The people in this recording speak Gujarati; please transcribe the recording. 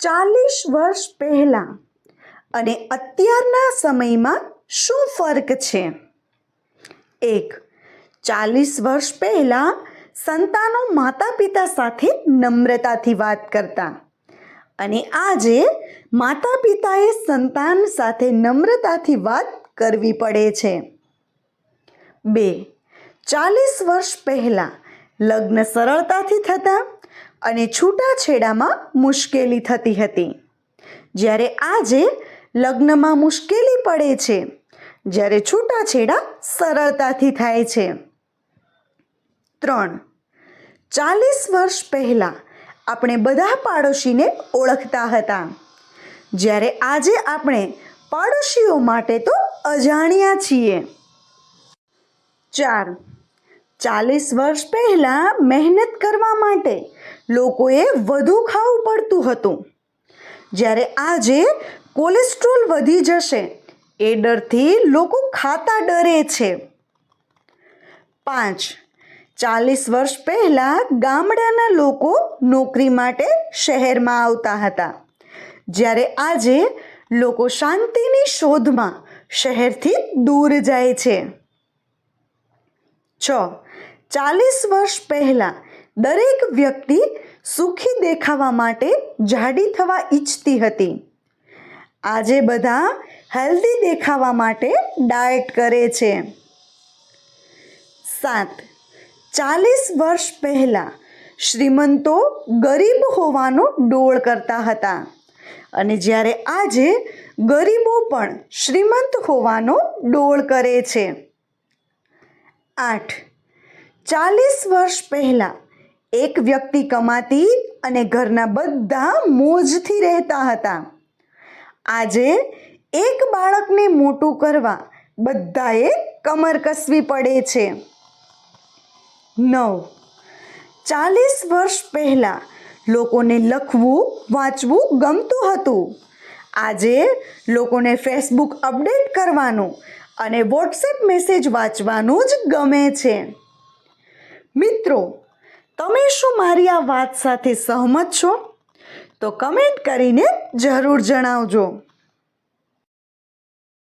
40 વર્ષ પહેલાં અને અત્યારના સમયમાં શું ફરક છે? 1. 40 વર્ષ પહેલાં સંતાનો માતા પિતા સાથે નમ્રતાથી વાત કરતા અને આજે માતા પિતાએ સંતાન સાથે નમ્રતાથી વાત કરવી પડે છે. 2. 40 વર્ષ પહેલાં લગ્ન સરળતાથી થતા અને છૂટાછેડામાં મુશ્કેલી થતી હતી, જ્યારે આજે લગ્નમાં મુશ્કેલી પડે છે, જ્યારે છૂટાછેડા સરળતાથી થાય છે. 3. 40 વર્ષ પહેલાં આપણે બધા પાડોશીને ઓળખતા હતા, જ્યારે આજે આપણે પાડોશીઓ માટે તો અજાણ્યા છીએ. 4. 40 વર્ષ પહેલાં મહેનત કરવા માટે લોકોએ વધુ ખાવું પડતું હતું, જ્યારે આજે કોલેસ્ટ્રોલ વધી જશે એ ડરથી લોકો ખાતા ડરે છે. 5. 40 વર્ષ પહેલાં ગામડાના લોકો નોકરી માટે શહેરમાં આવતા હતા, જ્યારે આજે લોકો શાંતિની શોધમાં શહેરથી દૂર જાય છે. 6. 40 વર્ષ પહેલાં દરેક વ્યક્તિ સુખી દેખાવા માટે જાડી થવા ઈચ્છતી હતી, આજે બધા હેલ્ધી દેખાવા માટે ડાયટ કરે છે. 7. 40 વર્ષ પહેલાં શ્રીમંતો ગરીબ હોવાનો ડોળ કરતા હતા અને જ્યારે આજે ગરીબો પણ શ્રીમંત હોવાનો ડોળ કરે છે. 8. 40 વર્ષ પહેલાં એક વ્યક્તિ કમાતી અને ઘરના બધા મોજથી રહેતા હતા, આજે એક બાળકને મોટું કરવા બધાએ કમર કસવી પડે છે. 9. 40 વર્ષ પહેલાં લોકોને લખવું વાંચવું ગમતું હતું, આજે લોકોને ફેસબુક અપડેટ કરવાનું અને વોટ્સએપ મેસેજ વાંચવાનું જ ગમે છે. મિત્રો, તમે શું મારી આ વાત સાથે સહમત છો? તો કમેન્ટ કરીને જરૂર જણાવજો.